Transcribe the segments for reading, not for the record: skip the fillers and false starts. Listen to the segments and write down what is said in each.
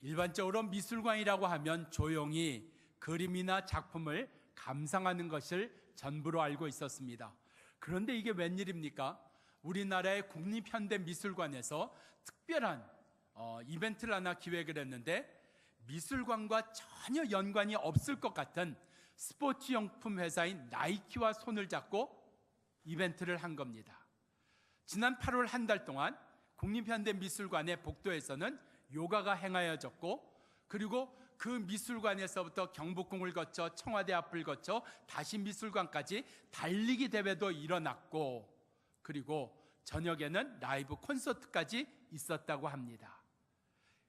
일반적으로 미술관이라고 하면 조용히 그림이나 작품을 감상하는 것을 전부로 알고 있었습니다. 그런데 이게 웬일입니까? 우리나라의 국립현대미술관에서 특별한 이벤트를 하나 기획을 했는데, 미술관과 전혀 연관이 없을 것 같은 스포츠용품 회사인 나이키와 손을 잡고 이벤트를 한 겁니다. 지난 8월 한 달 동안 국립현대미술관의 복도에서는 요가가 행하여졌고, 그리고 그 미술관에서부터 경복궁을 거쳐 청와대 앞을 거쳐 다시 미술관까지 달리기 대회도 일어났고, 그리고 저녁에는 라이브 콘서트까지 있었다고 합니다.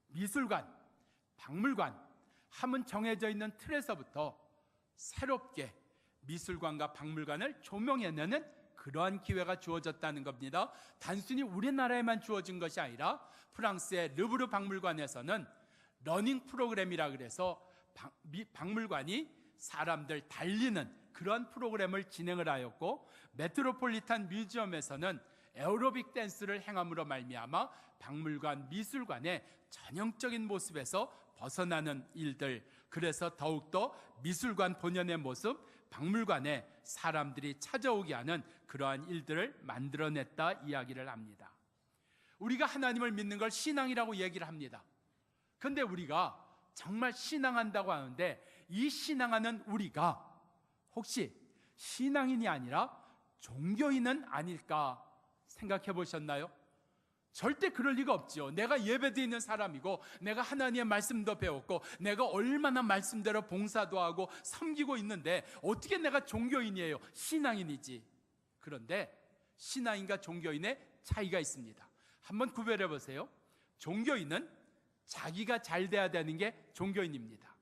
미술관, 박물관 하면 정해져 있는 틀에서부터 새롭게 미술관과 박물관을 조명해내는 그러한 기회가 주어졌다는 겁니다. 단순히 우리나라에만 주어진 것이 아니라 프랑스의 르브르 박물관에서는 러닝 프로그램이라 그래서 박물관이 사람들 달리는 그런 프로그램을 진행을 하였고, 메트로폴리탄 뮤지엄에서는 에어로빅 댄스를 행함으로 말미암아 박물관, 미술관의 전형적인 모습에서 벗어나는 일들, 그래서 더욱더 미술관 본연의 모습, 박물관에 사람들이 찾아오게 하는 그러한 일들을 만들어냈다 이야기를 합니다. 우리가 하나님을 믿는 걸 신앙이라고 얘기를 합니다. 그런데 우리가 정말 신앙한다고 하는데, 이 신앙하는 우리가 혹시 신앙인이 아니라 종교인은 아닐까 생각해 보셨나요? 절대 그럴 리가 없죠. 내가 예배드리는 사람이고, 내가 하나님의 말씀도 배웠고, 내가 얼마나 말씀대로 봉사도 하고 섬기고 있는데 어떻게 내가 종교인이에요? 신앙인이지. 그런데 신앙인과 종교인의 차이가 있습니다. 한번 구별해 보세요. 종교인은 자기가 잘 돼야 되는 게 종교인입니다.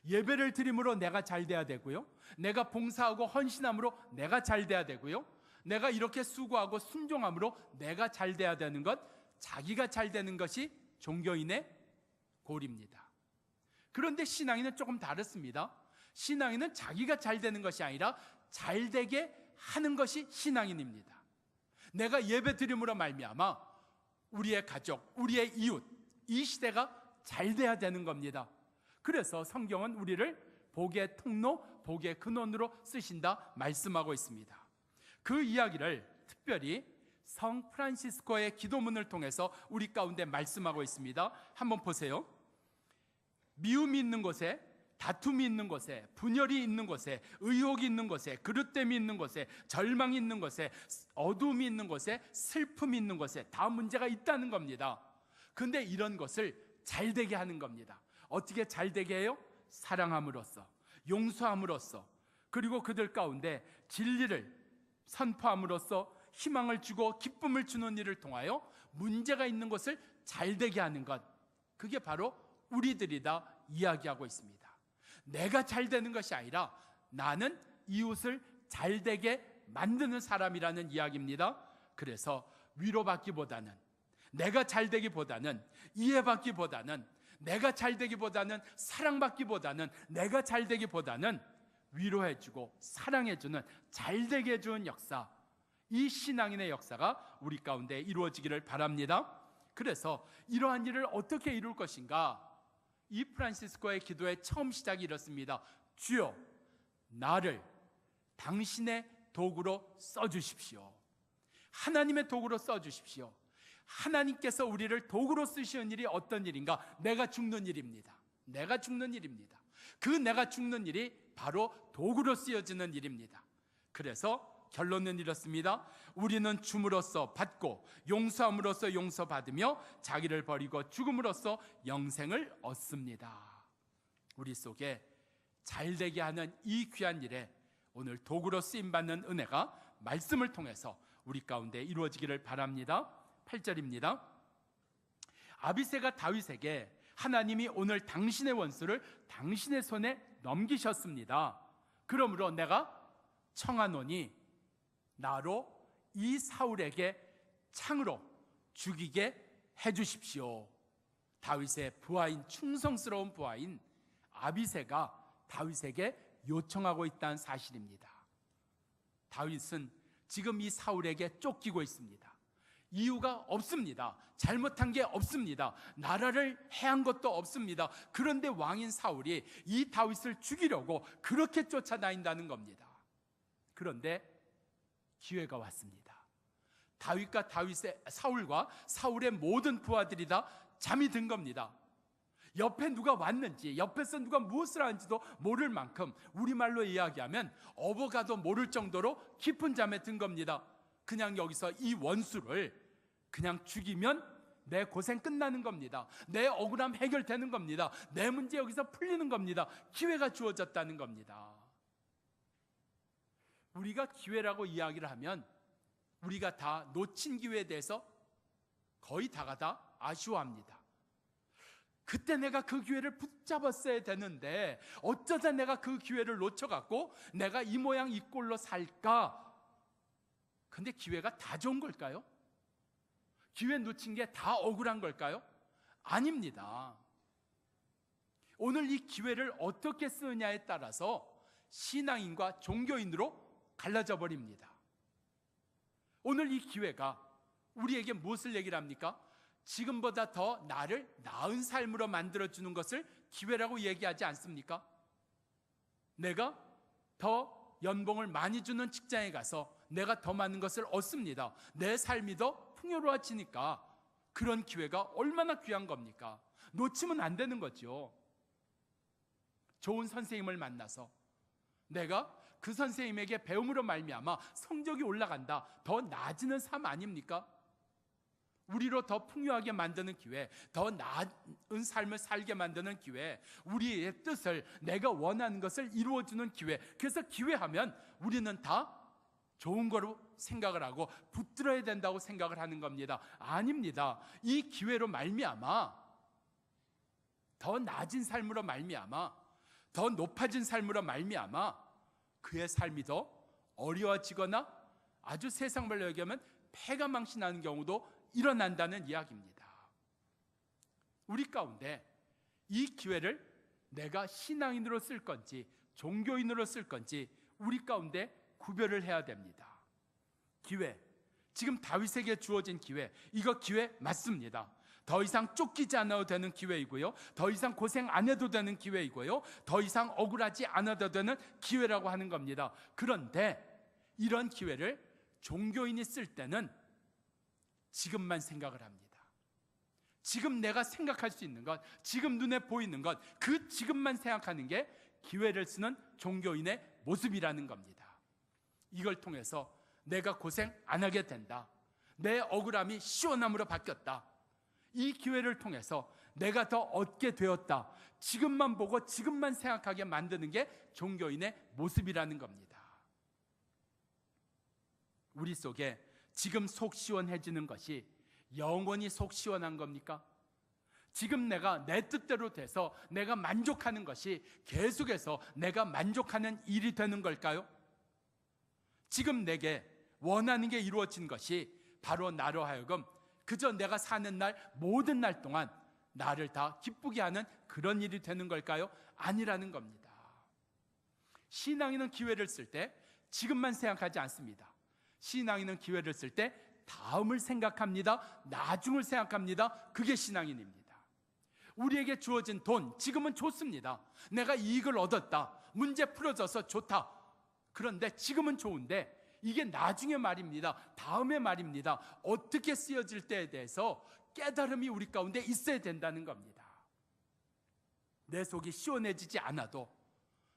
예배를 드림으로 내가 잘 돼야 되고요, 내가 봉사하고 헌신함으로 내가 잘 돼야 되고요, 내가 이렇게 수고하고 순종함으로 내가 잘 돼야 되는 것, 자기가 잘 되는 것이 종교인의 골입니다. 그런데 신앙인은 조금 다릅니다. 신앙인은 자기가 잘 되는 것이 아니라 잘 되게 하는 것이 신앙인입니다. 내가 예배 드림으로 말미암아 우리의 가족, 우리의 이웃, 이 시대가 잘 돼야 되는 겁니다. 그래서 성경은 우리를 복의 통로, 복의 근원으로 쓰신다 말씀하고 있습니다. 그 이야기를 특별히 성 프란시스코의 기도문을 통해서 우리 가운데 말씀하고 있습니다. 한번 보세요. 미움이 있는 곳에, 다툼이 있는 곳에, 분열이 있는 곳에, 의혹이 있는 곳에, 그릇됨이 있는 곳에, 절망이 있는 곳에, 어두움이 있는 곳에, 슬픔이 있는 곳에 다 문제가 있다는 겁니다. 그런데 이런 것을 잘 되게 하는 겁니다. 어떻게 잘 되게 해요? 사랑함으로써, 용서함으로써, 그리고 그들 가운데 진리를 선포함으로써 희망을 주고 기쁨을 주는 일을 통하여 문제가 있는 것을 잘 되게 하는 것, 그게 바로 우리들이다 이야기하고 있습니다. 내가 잘 되는 것이 아니라 나는 이웃을 잘 되게 만드는 사람이라는 이야기입니다. 그래서 위로받기보다는, 내가 잘 되기보다는, 이해받기보다는, 내가 잘 되기보다는, 사랑받기보다는, 내가 잘 되기보다는 위로해주고 사랑해주는, 잘 되게 해주는 역사, 이 신앙인의 역사가 우리 가운데 이루어지기를 바랍니다. 그래서 이러한 일을 어떻게 이룰 것인가? 이 프란시스코의 기도의 처음 시작이 이렇습니다. 주여, 나를 당신의 도구로 써주십시오. 하나님의 도구로 써주십시오. 하나님께서 우리를 도구로 쓰시는 일이 어떤 일인가? 내가 죽는 일입니다. 내가 죽는 일입니다. 그 내가 죽는 일이 바로 도구로 쓰여지는 일입니다. 그래서 결론은 이렇습니다. 우리는 줌으로써 받고 용서함으로써 용서받으며 자기를 버리고 죽음으로써 영생을 얻습니다. 우리 속에 잘되게 하는 이 귀한 일에 오늘 도구로 쓰임받는 은혜가 말씀을 통해서 우리 가운데 이루어지기를 바랍니다. 8절입니다. 아비새가 다윗에게 하나님이 오늘 당신의 원수를 당신의 손에 넘기셨습니다. 그러므로 내가 청하노니 나로 이 사울에게 창으로 죽이게 해주십시오. 다윗의 부하인, 충성스러운 부하인 아비새가 다윗에게 요청하고 있다는 사실입니다. 다윗은 지금 이 사울에게 쫓기고 있습니다. 이유가 없습니다. 잘못한 게 없습니다. 나라를 해한 것도 없습니다. 그런데 왕인 사울이 이 다윗을 죽이려고 그렇게 쫓아다닌다는 겁니다. 그런데 기회가 왔습니다. 사울과 사울의 모든 부하들이 다 잠이 든 겁니다. 옆에 누가 왔는지, 옆에서 누가 무엇을 하는지도 모를 만큼, 우리말로 이야기하면 어버가도 모를 정도로 깊은 잠에 든 겁니다. 그냥 여기서 이 원수를 그냥 죽이면 내 고생 끝나는 겁니다. 내 억울함 해결되는 겁니다. 내 문제 여기서 풀리는 겁니다. 기회가 주어졌다는 겁니다. 우리가 기회라고 이야기를 하면 우리가 다 놓친 기회에 대해서 거의 다가 다 아쉬워합니다. 그때 내가 그 기회를 붙잡았어야 되는데 어쩌다 내가 그 기회를 놓쳐갖고 내가 이 모양 이 꼴로 살까? 근데 기회가 다 좋은 걸까요? 기회 놓친 게 다 억울한 걸까요? 아닙니다. 오늘 이 기회를 어떻게 쓰느냐에 따라서 신앙인과 종교인으로 갈라져 버립니다. 오늘 이 기회가 우리에게 무엇을 얘기를 합니까? 지금보다 더 나를 나은 삶으로 만들어주는 것을 기회라고 얘기하지 않습니까? 내가 더 연봉을 많이 주는 직장에 가서 내가 더 많은 것을 얻습니다. 내 삶이 더 풍요로워지니까 그런 기회가 얼마나 귀한 겁니까? 놓치면 안 되는 거죠. 좋은 선생님을 만나서 내가 그 선생님에게 배움으로 말미암아 성적이 올라간다, 더 나아지는 삶 아닙니까? 우리로 더 풍요하게 만드는 기회, 더 나은 삶을 살게 만드는 기회, 우리의 뜻을, 내가 원하는 것을 이루어주는 기회. 그래서 기회하면 우리는 다 좋은 거로 생각을 하고 붙들어야 된다고 생각을 하는 겁니다. 아닙니다. 이 기회로 말미암아 더 나아진 삶으로 말미암아 더 높아진 삶으로 말미암아 그의 삶이 더 어려워지거나 아주 세상 말로 얘기하면 패가 망신하는 경우도 일어난다는 이야기입니다. 우리 가운데 이 기회를 내가 신앙인으로 쓸 건지 종교인으로 쓸 건지 우리 가운데 구별을 해야 됩니다. 기회, 지금 다윗에게 주어진 기회, 이거 기회 맞습니다. 더 이상 쫓기지 않아도 되는 기회이고요, 더 이상 고생 안 해도 되는 기회이고요, 더 이상 억울하지 않아도 되는 기회라고 하는 겁니다. 그런데 이런 기회를 종교인이 쓸 때는 지금만 생각을 합니다. 지금 내가 생각할 수 있는 것, 지금 눈에 보이는 것, 그 지금만 생각하는 게 기회를 쓰는 종교인의 모습이라는 겁니다. 이걸 통해서 내가 고생 안 하게 된다, 내 억울함이 시원함으로 바뀌었다, 이 기회를 통해서 내가 더 얻게 되었다, 지금만 보고 지금만 생각하게 만드는 게 종교인의 모습이라는 겁니다. 우리 속에 지금 속 시원해지는 것이 영원히 속 시원한 겁니까? 지금 내가 내 뜻대로 돼서 내가 만족하는 것이 계속해서 내가 만족하는 일이 되는 걸까요? 지금 내게 원하는 게 이루어진 것이 바로 나로 하여금 그저 내가 사는 날 모든 날 동안 나를 다 기쁘게 하는 그런 일이 되는 걸까요? 아니라는 겁니다. 신앙인은 기회를 쓸 때 지금만 생각하지 않습니다. 신앙인은 기회를 쓸 때 다음을 생각합니다. 나중을 생각합니다. 그게 신앙인입니다. 우리에게 주어진 돈, 지금은 좋습니다. 내가 이익을 얻었다, 문제 풀어져서 좋다. 그런데 지금은 좋은데 이게 나중에 말입니다. 다음에 말입니다. 어떻게 쓰여질 때에 대해서 깨달음이 우리 가운데 있어야 된다는 겁니다. 내 속이 시원해지지 않아도,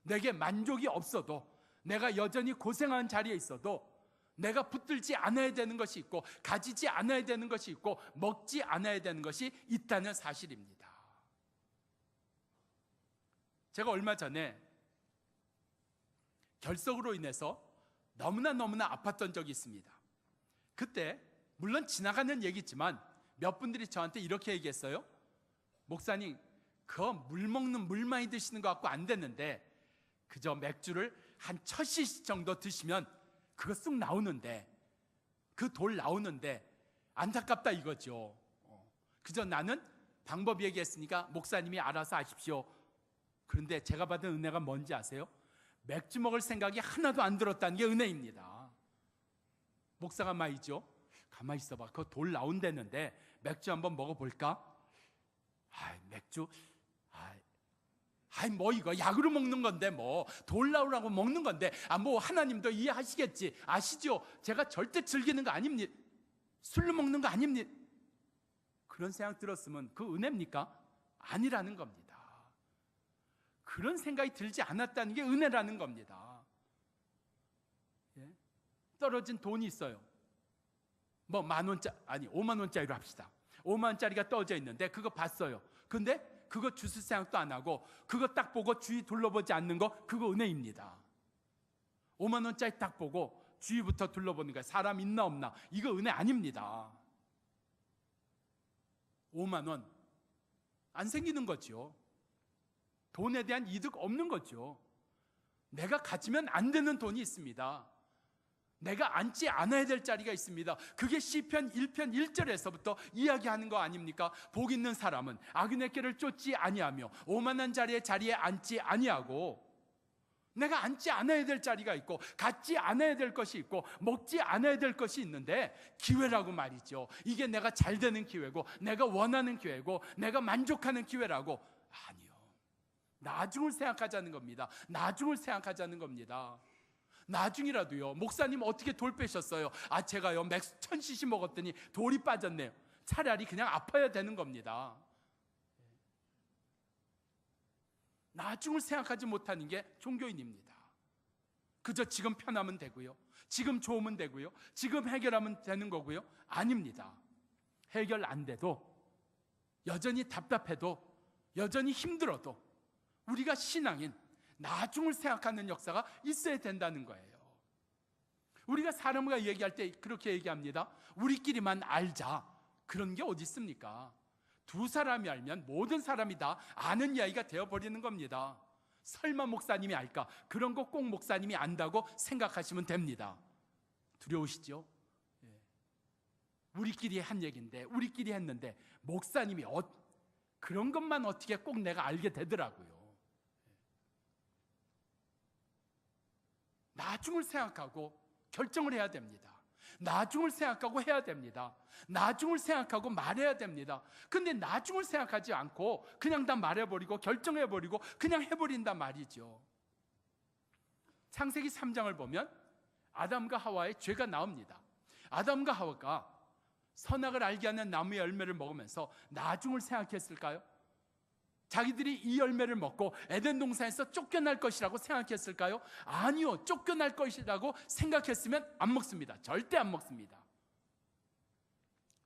내게 만족이 없어도, 내가 여전히 고생하는 자리에 있어도 내가 붙들지 않아야 되는 것이 있고, 가지지 않아야 되는 것이 있고, 먹지 않아야 되는 것이 있다는 사실입니다. 제가 얼마 전에 결석으로 인해서 너무나 아팠던 적이 있습니다. 그때 물론 지나가는 얘기지만 몇 분들이 저한테 이렇게 얘기했어요. 목사님, 그거 물 먹는 물 많이 드시는 것 같고 안 됐는데 그저 맥주를 한 1000cc 정도 드시면 그거 쑥 나오는데, 그 돌 나오는데 안타깝다 이거죠. 그저 나는 방법 얘기했으니까 목사님이 알아서 하십시오. 그런데 제가 받은 은혜가 뭔지 아세요? 맥주 먹을 생각이 하나도 안 들었다는 게 은혜입니다. 목사가 말이죠, 가만히 있어봐. 그거 돌 나온다는데 맥주 한번 먹어볼까? 맥주? 뭐 이거 약으로 먹는 건데 뭐 돌 나오라고 먹는 건데 뭐 하나님도 이해하시겠지. 아시죠? 제가 절대 즐기는 거 아닙니다. 술로 먹는 거 아닙니다. 그런 생각 들었으면 그 은혜입니까? 아니라는 겁니다. 그런 생각이 들지 않았다는 게 은혜라는 겁니다. 떨어진 돈이 있어요. 뭐 5만 원짜리로 합시다. 5만 원짜리가 떨어져 있는데 그거 봤어요. 근데 그거 주술 생각도 안 하고 그거 딱 보고 주위 둘러보지 않는 거, 그거 은혜입니다. 5만 원짜리 딱 보고 주위부터 둘러보는 거예요. 사람 있나 없나. 이거 은혜 아닙니다. 5만 원 안 생기는 거죠. 돈에 대한 이득 없는 거죠. 내가 가지면 안 되는 돈이 있습니다. 내가 앉지 않아야 될 자리가 있습니다. 그게 시편 1편 1절에서부터 이야기하는 거 아닙니까? 복 있는 사람은 악인의 길을 쫓지 아니하며 오만한 자리에 앉지 아니하고, 내가 앉지 않아야 될 자리가 있고 갖지 않아야 될 것이 있고 먹지 않아야 될 것이 있는데 기회라고 말이죠. 이게 내가 잘 되는 기회고 내가 원하는 기회고 내가 만족하는 기회라고. 아니요. 나중을 생각하자는 겁니다. 나중을 생각하자는 겁니다. 나중이라도요. 목사님 어떻게 돌 빼셨어요? 제가요 맥주 1000cc 먹었더니 돌이 빠졌네요. 차라리 그냥 아파야 되는 겁니다. 나중을 생각하지 못하는 게 종교인입니다. 그저 지금 편하면 되고요, 지금 좋으면 되고요, 지금 해결하면 되는 거고요. 아닙니다. 해결 안 돼도, 여전히 답답해도, 여전히 힘들어도 우리가 신앙인 나중을 생각하는 역사가 있어야 된다는 거예요. 우리가 사람과 얘기할 때 그렇게 얘기합니다. 우리끼리만 알자. 그런 게 어디 있습니까? 두 사람이 알면 모든 사람이 다 아는 이야기가 되어버리는 겁니다. 설마 목사님이 알까? 그런 거 꼭 목사님이 안다고 생각하시면 됩니다. 두려우시죠? 우리끼리 한 얘기인데, 우리끼리 했는데 목사님이 그런 것만 어떻게 꼭 내가 알게 되더라고요. 나중을 생각하고 결정을 해야 됩니다. 나중을 생각하고 해야 됩니다. 나중을 생각하고 말해야 됩니다. 근데 나중을 생각하지 않고 그냥 다 말해버리고 결정해버리고 그냥 해버린단 말이죠. 창세기 3장을 보면 아담과 하와의 죄가 나옵니다. 아담과 하와가 선악을 알게 하는 나무의 열매를 먹으면서 나중을 생각했을까요? 자기들이 이 열매를 먹고 에덴 동산에서 쫓겨날 것이라고 생각했을까요? 아니요. 쫓겨날 것이라고 생각했으면 안 먹습니다. 절대 안 먹습니다.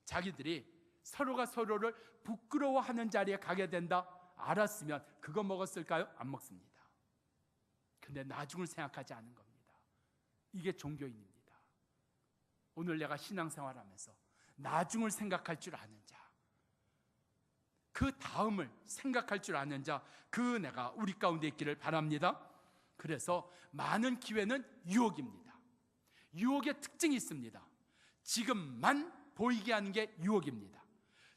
자기들이 서로가 서로를 부끄러워하는 자리에 가게 된다 알았으면 그거 먹었을까요? 안 먹습니다. 근데 나중을 생각하지 않은 겁니다. 이게 종교인입니다. 오늘 내가 신앙생활하면서 나중을 생각할 줄 아는 자, 그 다음을 생각할 줄 아는 자, 그 은혜가 우리 가운데 있기를 바랍니다. 그래서 많은 기회는 유혹입니다. 유혹의 특징이 있습니다. 지금만 보이게 하는 게 유혹입니다.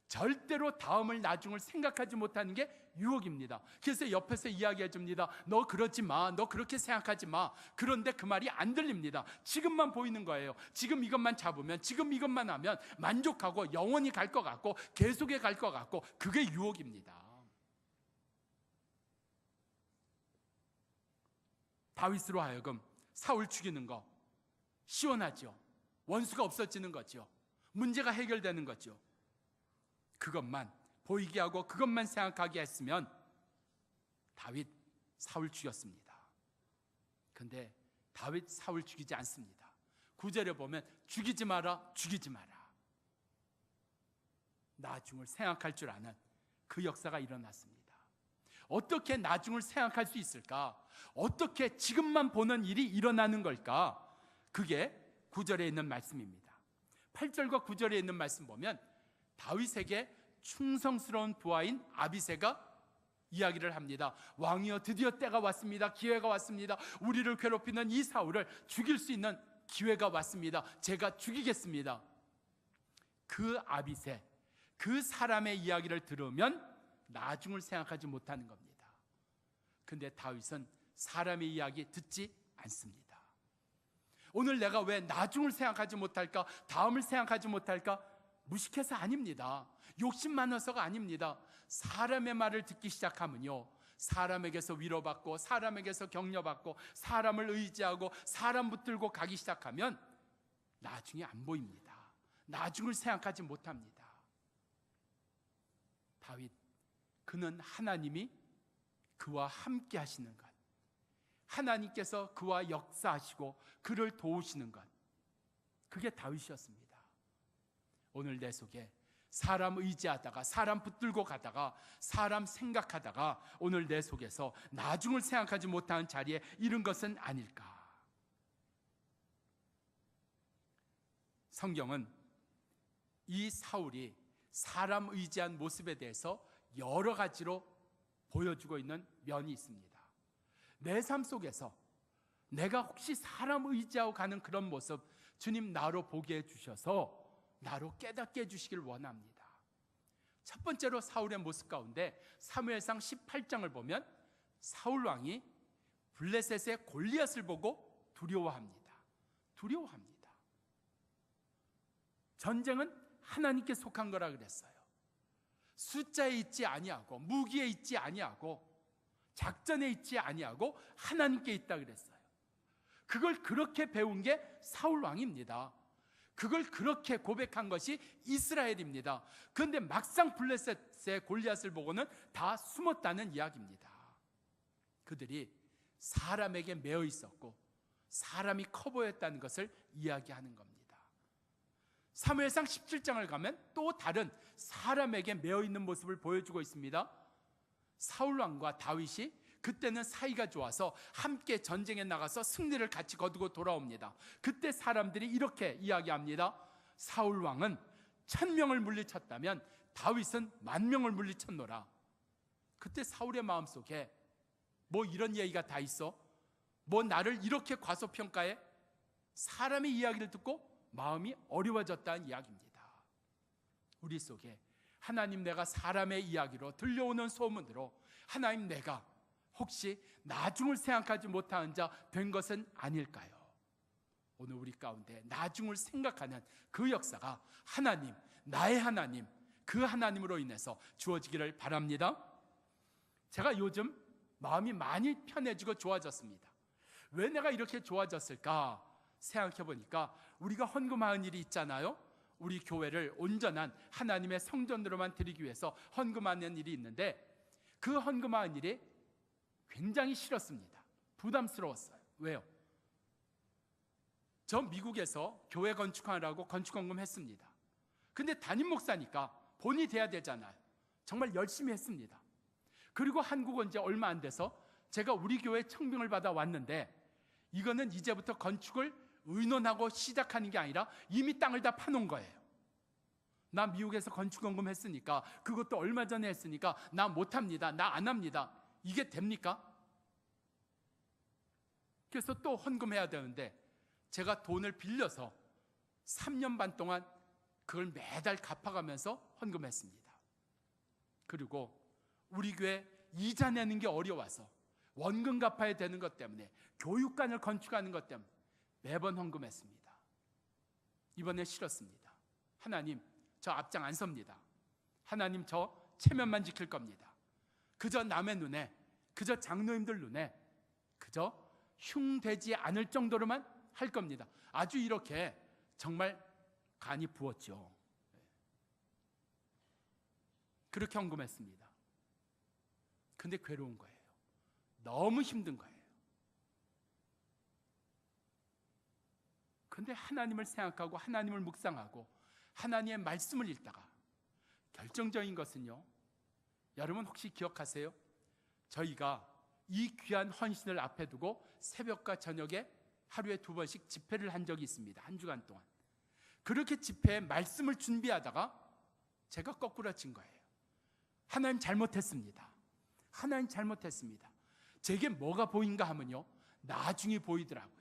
절대로 다음을 나중을 생각하지 못하는 게 유혹입니다. 그래서 옆에서 이야기해 줍니다. 너 그러지 마, 너 그렇게 생각하지 마. 그런데 그 말이 안 들립니다. 지금만 보이는 거예요. 지금 이것만 잡으면, 지금 이것만 하면 만족하고 영원히 갈 것 같고 계속해 갈 것 같고, 그게 유혹입니다. 다윗으로 하여금 사울 죽이는 거 시원하죠. 원수가 없어지는 거죠. 문제가 해결되는 거죠. 그것만 보이게 하고 그것만 생각하게 했으면 다윗 사울 죽였습니다. 근데 다윗 사울 죽이지 않습니다. 9절에 보면 죽이지 마라, 죽이지 마라. 나중을 생각할 줄 아는 그 역사가 일어났습니다. 어떻게 나중을 생각할 수 있을까? 어떻게 지금만 보는 일이 일어나는 걸까? 그게 9절에 있는 말씀입니다. 8절과 9절에 있는 말씀 보면 다윗에게 충성스러운 부하인 아비새가 이야기를 합니다. 왕이여, 드디어 때가 왔습니다. 기회가 왔습니다. 우리를 괴롭히는 이 사울을 죽일 수 있는 기회가 왔습니다. 제가 죽이겠습니다. 그 아비새, 그 사람의 이야기를 들으면 나중을 생각하지 못하는 겁니다. 근데 다윗은 사람의 이야기 듣지 않습니다. 오늘 내가 왜 나중을 생각하지 못할까? 다음을 생각하지 못할까? 무식해서 아닙니다. 욕심 많아서가 아닙니다. 사람의 말을 듣기 시작하면요, 사람에게서 위로받고 사람에게서 격려받고 사람을 의지하고 사람 붙들고 가기 시작하면 나중이 안 보입니다. 나중을 생각하지 못합니다. 다윗, 그는 하나님이 그와 함께 하시는 것, 하나님께서 그와 역사하시고 그를 도우시는 것, 그게 다윗이었습니다. 오늘 내 속에 사람 의지하다가 사람 붙들고 가다가 사람 생각하다가 오늘 내 속에서 나중을 생각하지 못하는 자리에 이른 것은 아닐까? 성경은 이 사울이 사람 의지한 모습에 대해서 여러 가지로 보여주고 있는 면이 있습니다. 내 삶 속에서 내가 혹시 사람 의지하고 가는 그런 모습, 주님 나로 보게 해주셔서 나로 깨닫게 해주시길 원합니다. 첫 번째로 사울의 모습 가운데 사무엘상 18장을 보면 사울 왕이 블레셋의 골리앗을 보고 두려워합니다. 두려워합니다. 전쟁은 하나님께 속한 거라 그랬어요. 숫자에 있지 아니하고 무기에 있지 아니하고 작전에 있지 아니하고 하나님께 있다 그랬어요. 그걸 그렇게 배운 게 사울 왕입니다. 그걸 그렇게 고백한 것이 이스라엘입니다. 그런데 막상 블레셋의 골리앗을 보고는 다 숨었다는 이야기입니다. 그들이 사람에게 매어 있었고 사람이 커 보였다는 것을 이야기하는 겁니다. 사무엘상 17장을 가면 또 다른 사람에게 매어 있는 모습을 보여주고 있습니다. 사울 왕과 다윗이 그때는 사이가 좋아서 함께 전쟁에 나가서 승리를 같이 거두고 돌아옵니다. 그때 사람들이 이렇게 이야기합니다. 사울 왕은 1000명을 물리쳤다면 다윗은 10,000명을 물리쳤노라. 그때 사울의 마음속에 뭐 이런 얘기가 다 있어? 뭐 나를 이렇게 과소평가해? 사람의 이야기를 듣고 마음이 어려워졌다는 이야기입니다. 우리 속에 하나님, 내가 사람의 이야기로 들려오는 소문으로 하나님, 내가 혹시 나중을 생각하지 못하는 자 된 것은 아닐까요? 오늘 우리 가운데 나중을 생각하는 그 역사가 하나님, 나의 하나님, 그 하나님으로 인해서 주어지기를 바랍니다. 제가 요즘 마음이 많이 편해지고 좋아졌습니다. 왜 내가 이렇게 좋아졌을까 생각해 보니까 우리가 헌금하는 일이 있잖아요. 우리 교회를 온전한 하나님의 성전으로만 드리기 위해서 헌금하는 일이 있는데 그 헌금하는 일이 굉장히 싫었습니다. 부담스러웠어요. 왜요? 저 미국에서 교회 건축하라고 건축헌금 했습니다. 근데 담임 목사니까 본이 돼야 되잖아요. 정말 열심히 했습니다. 그리고 한국은 이제 얼마 안 돼서 제가 우리 교회 청빙을 받아 왔는데 이거는 이제부터 건축을 의논하고 시작하는 게 아니라 이미 땅을 다 파놓은 거예요. 나 미국에서 건축헌금 했으니까, 그것도 얼마 전에 했으니까 나 못합니다, 나 안 합니다, 이게 됩니까? 그래서 또 헌금해야 되는데 제가 돈을 빌려서 3년 반 동안 그걸 매달 갚아가면서 헌금했습니다. 그리고 우리 교회 이자 내는 게 어려워서 원금 갚아야 되는 것 때문에, 교육관을 건축하는 것 때문에 매번 헌금했습니다. 이번에 싫었습니다. 하나님, 저 앞장 안 섭니다. 하나님, 저 체면만 지킬 겁니다. 그저 남의 눈에, 그저 장로님들 눈에 그저 흉되지 않을 정도로만 할 겁니다. 아주 이렇게 정말 간이 부었죠. 그렇게 헌금했습니다. 근데 괴로운 거예요. 너무 힘든 거예요. 근데 하나님을 생각하고 하나님을 묵상하고 하나님의 말씀을 읽다가 결정적인 것은요, 여러분 혹시 기억하세요? 저희가 이 귀한 헌신을 앞에 두고 새벽과 저녁에 하루에 2번씩 집회를 한 적이 있습니다. 한 주간 동안. 그렇게 집회에 말씀을 준비하다가 제가 거꾸러진 거예요. 하나님 잘못했습니다. 하나님 잘못했습니다. 제게 뭐가 보인가 하면요, 나중이 보이더라고요.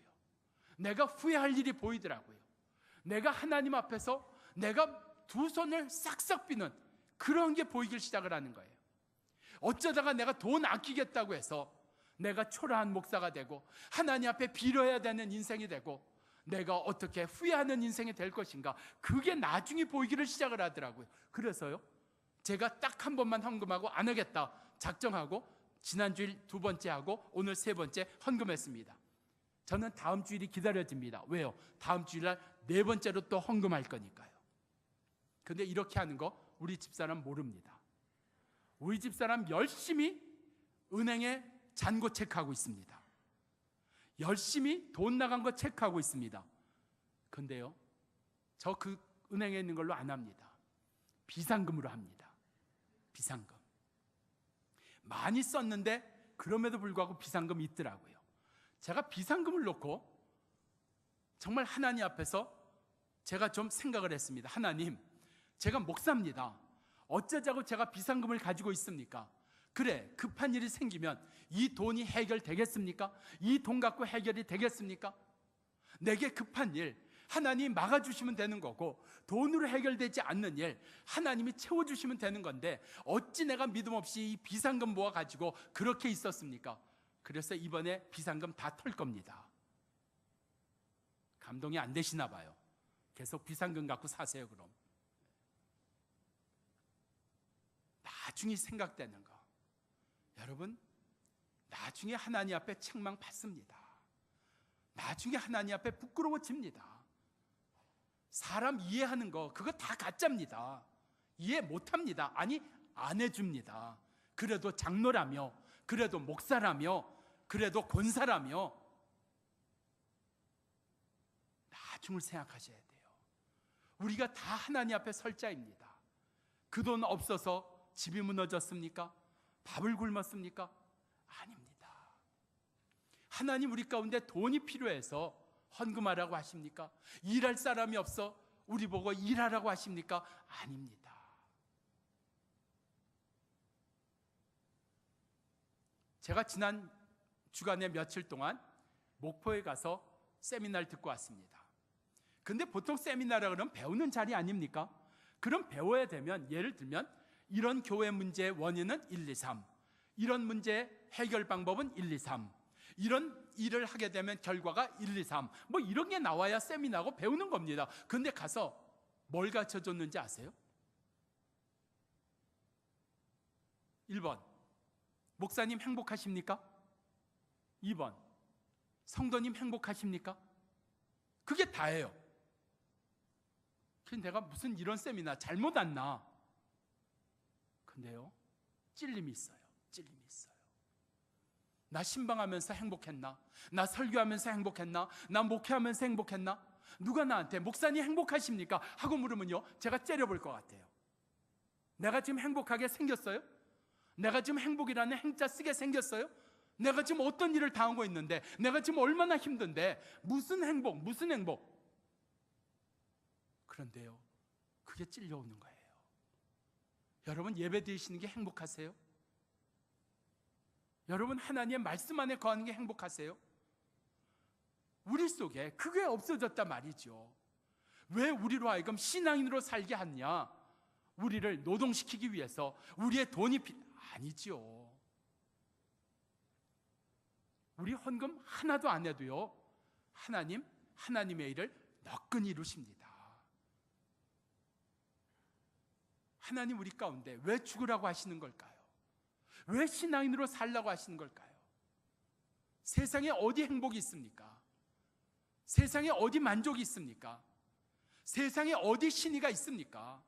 내가 후회할 일이 보이더라고요. 내가 하나님 앞에서 내가 두 손을 싹싹 비는 그런 게 보이기 시작을 하는 거예요. 어쩌다가 내가 돈 아끼겠다고 해서 내가 초라한 목사가 되고 하나님 앞에 빌어야 되는 인생이 되고 내가 어떻게 후회하는 인생이 될 것인가, 그게 나중에 보이기를 시작을 하더라고요. 그래서요, 제가 딱 한 번만 헌금하고 안 하겠다 작정하고 지난주일 2번째 하고 오늘 3번째 헌금했습니다. 저는 다음 주일이 기다려집니다. 왜요? 다음 주일날 4번째로 또 헌금할 거니까요. 근데 이렇게 하는 거 우리 집사람 모릅니다. 우리 집사람 열심히 은행에 잔고 체크하고 있습니다. 열심히 돈 나간 거 체크하고 있습니다. 근데요, 저 그 은행에 있는 걸로 안 합니다. 비상금으로 합니다. 비상금. 많이 썼는데 그럼에도 불구하고 비상금이 있더라고요. 제가 비상금을 놓고 정말 하나님 앞에서 제가 좀 생각을 했습니다. 하나님, 제가 목사입니다. 어쩌자고 제가 비상금을 가지고 있습니까? 그래, 급한 일이 생기면 이 돈이 해결되겠습니까? 이 돈 갖고 해결이 되겠습니까? 내게 급한 일 하나님 막아주시면 되는 거고, 돈으로 해결되지 않는 일 하나님이 채워주시면 되는 건데 어찌 내가 믿음 없이 이 비상금 모아가지고 그렇게 있었습니까? 그래서 이번에 비상금 다 털 겁니다. 감동이 안 되시나 봐요. 계속 비상금 갖고 사세요. 그럼 나중에 생각되는 거, 여러분, 나중에 하나님 앞에 책망 받습니다. 나중에 하나님 앞에 부끄러워집니다. 사람 이해하는 거 그거 다 가짜입니다. 이해 못합니다. 아니, 안 해줍니다. 그래도 장로라며, 그래도 목사라며, 그래도 권사라며 나중을 생각하셔야 돼요. 우리가 다 하나님 앞에 설 자입니다. 그 돈 없어서 집이 무너졌습니까? 밥을 굶었습니까? 아닙니다. 하나님 우리 가운데 돈이 필요해서 헌금하라고 하십니까? 일할 사람이 없어 우리 보고 일하라고 하십니까? 아닙니다. 제가 지난 주간에 며칠 동안 목포에 가서 세미나를 듣고 왔습니다. 근데 보통 세미나라 그러면 배우는 자리 아닙니까? 그럼 배워야 되면, 예를 들면 이런 교회 문제의 원인은 1, 2, 3, 이런 문제의 해결 방법은 1, 2, 3, 이런 일을 하게 되면 결과가 1, 2, 3, 뭐 이런 게 나와야 세미나고 배우는 겁니다. 근데 가서 뭘 가르쳐줬는지 아세요? 1번, 목사님 행복하십니까? 2번, 성도님 행복하십니까? 그게 다예요. 그래서 내가 무슨 이런 세미나 잘못 왔나? 근데요, 찔림이 있어요. 찔림이 있어요. 나 신방하면서 행복했나? 나 설교하면서 행복했나? 나 목회하면서 행복했나? 누가 나한테 목사님 행복하십니까? 하고 물으면요, 제가 째려볼 것 같아요. 내가 지금 행복하게 생겼어요? 내가 지금 행복이라는 행자 쓰게 생겼어요? 내가 지금 어떤 일을 당하고 있는데, 내가 지금 얼마나 힘든데 무슨 행복, 무슨 행복? 그런데요, 그게 찔려오는 거예요. 여러분, 예배 드리시는 게 행복하세요? 여러분, 하나님의 말씀 안에 거하는 게 행복하세요? 우리 속에 그게 없어졌단 말이죠. 왜 우리로 하여금 신앙인으로 살게 하냐? 우리를 노동시키기 위해서 우리의 돈이 아니죠. 우리 헌금 하나도 안 해도요, 하나님의 일을 너끈히 이루십니다. 하나님 우리 가운데 왜 죽으라고 하시는 걸까요? 왜 신앙인으로 살라고 하시는 걸까요? 세상에 어디 행복이 있습니까? 세상에 어디 만족이 있습니까? 세상에 어디 신의가 있습니까?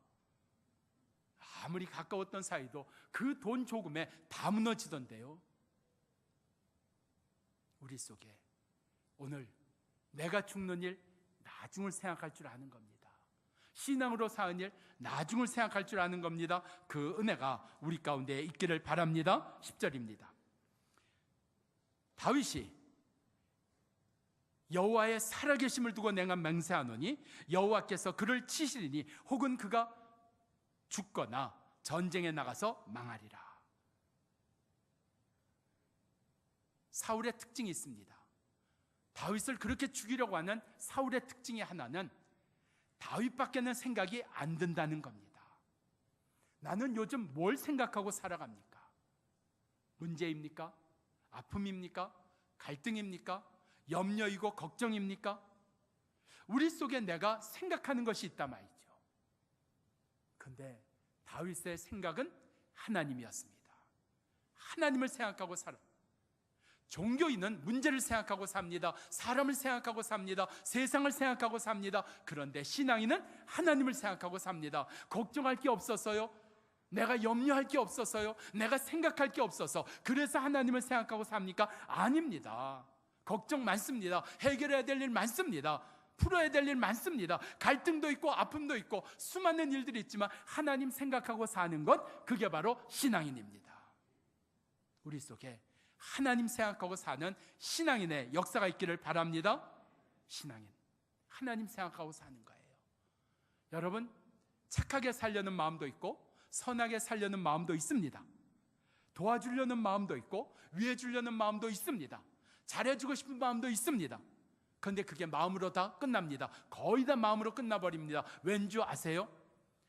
아무리 가까웠던 사이도 그 돈 조금에 다 무너지던데요. 우리 속에 오늘 내가 죽는 일, 나중을 생각할 줄 아는 겁니다. 신앙으로 사는 일, 나중을 생각할 줄 아는 겁니다. 그 은혜가 우리 가운데 있기를 바랍니다. 10절입니다. 다윗이 여호와의 살아계심을 두고 내가 맹세하노니 여호와께서 그를 치시리니 혹은 그가 죽거나 전쟁에 나가서 망하리라. 사울의 특징이 있습니다. 다윗을 그렇게 죽이려고 하는 사울의 특징의 하나는 다윗밖에는 생각이 안 든다는 겁니다. 나는 요즘 뭘 생각하고 살아갑니까? 문제입니까? 아픔입니까? 갈등입니까? 염려이고 걱정입니까? 우리 속에 내가 생각하는 것이 있단 말이죠. 그런데 다윗의 생각은 하나님이었습니다. 하나님을 생각하고 살아. 종교인은 문제를 생각하고 삽니다. 사람을 생각하고 삽니다. 세상을 생각하고 삽니다. 그런데 신앙인은 하나님을 생각하고 삽니다. 걱정할 게 없어서요, 내가 염려할 게 없어서요, 내가 생각할 게 없어서 그래서 하나님을 생각하고 삽니까? 아닙니다. 걱정 많습니다. 해결해야 될 일 많습니다. 풀어야 될 일 많습니다. 갈등도 있고 아픔도 있고 수많은 일들이 있지만 하나님 생각하고 사는 것, 그게 바로 신앙인입니다. 우리 속에 하나님 생각하고 사는 신앙인의 역사가 있기를 바랍니다. 신앙인, 하나님 생각하고 사는 거예요. 여러분, 착하게 살려는 마음도 있고 선하게 살려는 마음도 있습니다. 도와주려는 마음도 있고 위해주려는 마음도 있습니다. 잘해주고 싶은 마음도 있습니다. 그런데 그게 마음으로 다 끝납니다. 거의 다 마음으로 끝나버립니다. 왠지 아세요?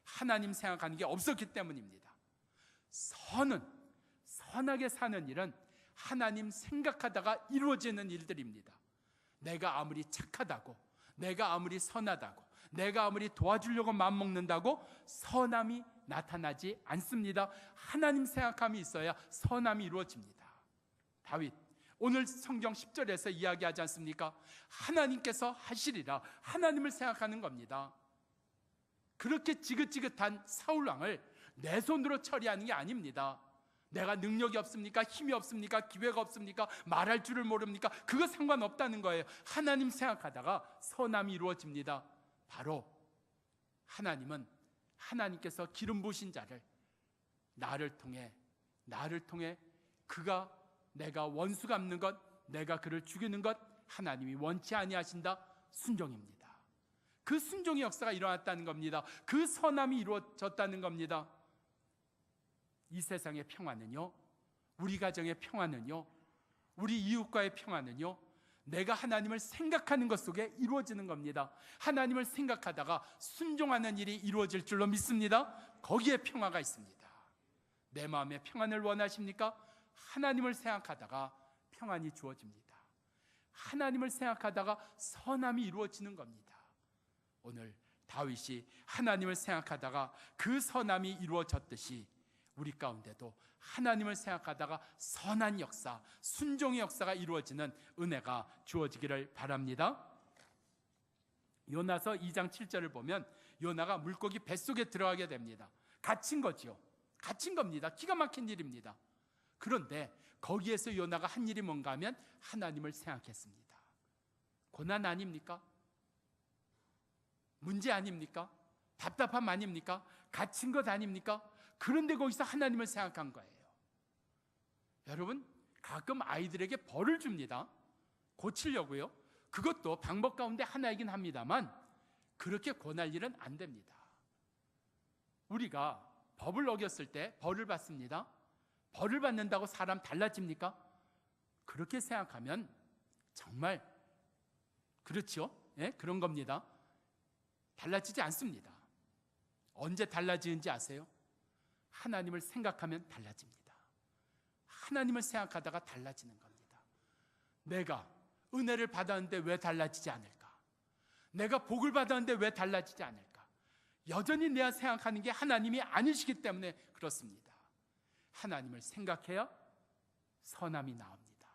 하나님 생각하는 게 없었기 때문입니다. 선하게 사는 일은 하나님 생각하다가 이루어지는 일들입니다. 내가 아무리 착하다고, 내가 아무리 선하다고, 내가 아무리 도와주려고 마음먹는다고 선함이 나타나지 않습니다. 하나님 생각함이 있어야 선함이 이루어집니다. 다윗, 오늘 성경 10절에서 이야기하지 않습니까? 하나님께서 하시리라, 하나님을 생각하는 겁니다. 그렇게 지긋지긋한 사울왕을 내 손으로 처리하는 게 아닙니다. 내가 능력이 없습니까? 힘이 없습니까? 기회가 없습니까? 말할 줄을 모릅니까? 그거 상관없다는 거예요. 하나님 생각하다가 선함이 이루어집니다. 바로 하나님은, 하나님께서 기름 부으신 자를 나를 통해 그가, 내가 원수 갚는 것, 내가 그를 죽이는 것 하나님이 원치 아니하신다. 순종입니다. 그 순종의 역사가 일어났다는 겁니다. 그 선함이 이루어졌다는 겁니다. 이 세상의 평화는요, 우리 가정의 평화는요, 우리 이웃과의 평화는요, 내가 하나님을 생각하는 것 속에 이루어지는 겁니다. 하나님을 생각하다가 순종하는 일이 이루어질 줄로 믿습니다. 거기에 평화가 있습니다. 내 마음의 평안을 원하십니까? 하나님을 생각하다가 평안이 주어집니다. 하나님을 생각하다가 선함이 이루어지는 겁니다. 오늘 다윗이 하나님을 생각하다가 그 선함이 이루어졌듯이 우리 가운데도 하나님을 생각하다가 선한 역사, 순종의 역사가 이루어지는 은혜가 주어지기를 바랍니다. 요나서 2장 7절을 보면 요나가 물고기 뱃속에 들어가게 됩니다. 갇힌 거지요. 갇힌 겁니다. 기가 막힌 일입니다. 그런데 거기에서 요나가 한 일이 뭔가 하면 하나님을 생각했습니다. 고난 아닙니까? 문제 아닙니까? 답답함 아닙니까? 갇힌 것 아닙니까? 그런데 거기서 하나님을 생각한 거예요. 여러분, 가끔 아이들에게 벌을 줍니다. 고치려고요. 그것도 방법 가운데 하나이긴 합니다만 그렇게 권할 일은 안 됩니다. 우리가 법을 어겼을 때 벌을 받습니다. 벌을 받는다고 사람 달라집니까? 그렇게 생각하면 정말 그렇죠? 예? 그런 겁니다. 달라지지 않습니다. 언제 달라지는지 아세요? 하나님을 생각하면 달라집니다. 하나님을 생각하다가 달라지는 겁니다. 내가 은혜를 받았는데 왜 달라지지 않을까? 내가 복을 받았는데 왜 달라지지 않을까? 여전히 내가 생각하는 게 하나님이 아니시기 때문에 그렇습니다. 하나님을 생각해야 선함이 나옵니다.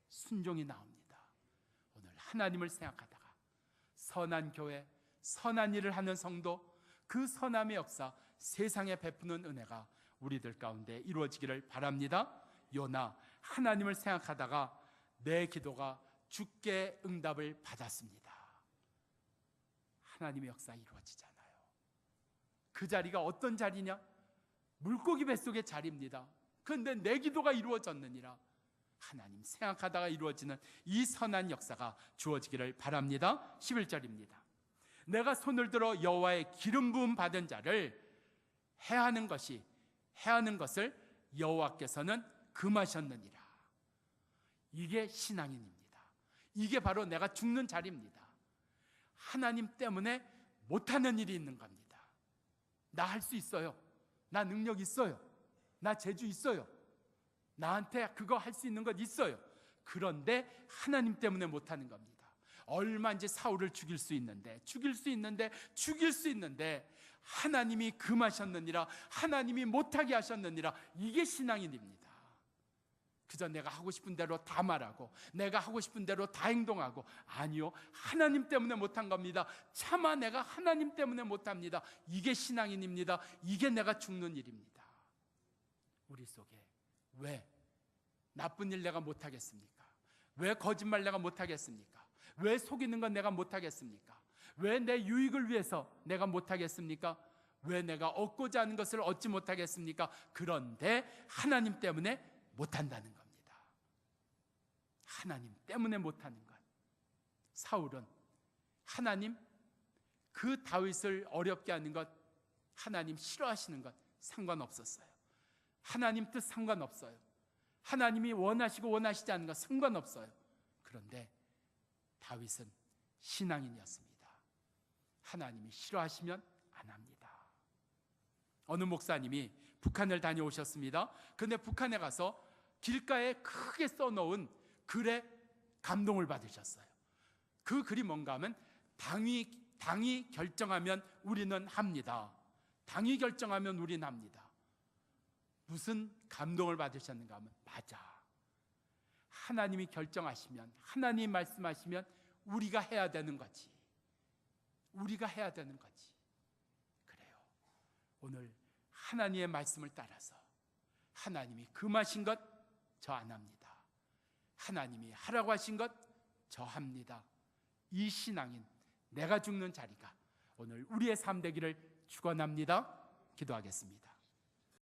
순종이 나옵니다. 오늘 하나님을 생각하다가 선한 교회, 선한 일을 하는 성도, 그 선함의 역사, 세상에 베푸는 은혜가 우리들 가운데 이루어지기를 바랍니다. 요나, 하나님을 생각하다가 내 기도가 주께 응답을 받았습니다. 하나님의 역사 이루어지잖아요. 그 자리가 어떤 자리냐? 물고기 뱃속의 자리입니다. 그런데 내 기도가 이루어졌느니라. 하나님 생각하다가 이루어지는 이 선한 역사가 주어지기를 바랍니다. 11절입니다. 내가 손을 들어 여호와의 기름 부음 받은 자를 해하는 것을 여호와께서는 금하셨느니라. 이게 신앙인입니다. 이게 바로 내가 죽는 자리입니다. 하나님 때문에 못하는 일이 있는 겁니다. 나 할 수 있어요. 나 능력 있어요. 나 재주 있어요. 나한테 그거 할 수 있는 것 있어요. 그런데 하나님 때문에 못하는 겁니다. 얼마인지 사울을 죽일 수 있는데 하나님이 금하셨느니라, 하나님이 못하게 하셨느니라. 이게 신앙인입니다. 그저 내가 하고 싶은 대로 다 말하고 내가 하고 싶은 대로 다 행동하고, 아니요, 하나님 때문에 못한 겁니다. 차마 내가 하나님 때문에 못합니다. 이게 신앙인입니다. 이게 내가 죽는 일입니다. 우리 속에 왜 나쁜 일 내가 못하겠습니까? 왜 거짓말 내가 못하겠습니까? 왜 속이는 건 내가 못하겠습니까? 왜 내 유익을 위해서 내가 못하겠습니까? 왜 내가 얻고자 하는 것을 얻지 못하겠습니까? 그런데 하나님 때문에 못한다는 겁니다. 하나님 때문에 못하는 것. 사울은 하나님, 그 다윗을 어렵게 하는 것, 하나님 싫어하시는 것 상관없었어요. 하나님 뜻 상관없어요. 하나님이 원하시고 원하시지 않는 것 상관없어요. 그런데 다윗은 신앙인이었습니다. 하나님이 싫어하시면 안 합니다. 어느 목사님이 북한을 다녀오셨습니다. 그런데 북한에 가서 길가에 크게 써놓은 글에 감동을 받으셨어요. 그 글이 뭔가 하면 당이 결정하면 우리는 합니다. 당이 결정하면 우리는 합니다. 무슨 감동을 받으셨는가 하면, 맞아, 하나님이 결정하시면, 하나님이 말씀하시면 우리가 해야 되는 거지. 우리가 해야 되는 거지. 그래요. 오늘 하나님의 말씀을 따라서 하나님이 금하신 것 저 안 합니다. 하나님이 하라고 하신 것 저 합니다. 이 신앙인, 내가 죽는 자리가 오늘 우리의 삶 되기를 축원합니다. 기도하겠습니다.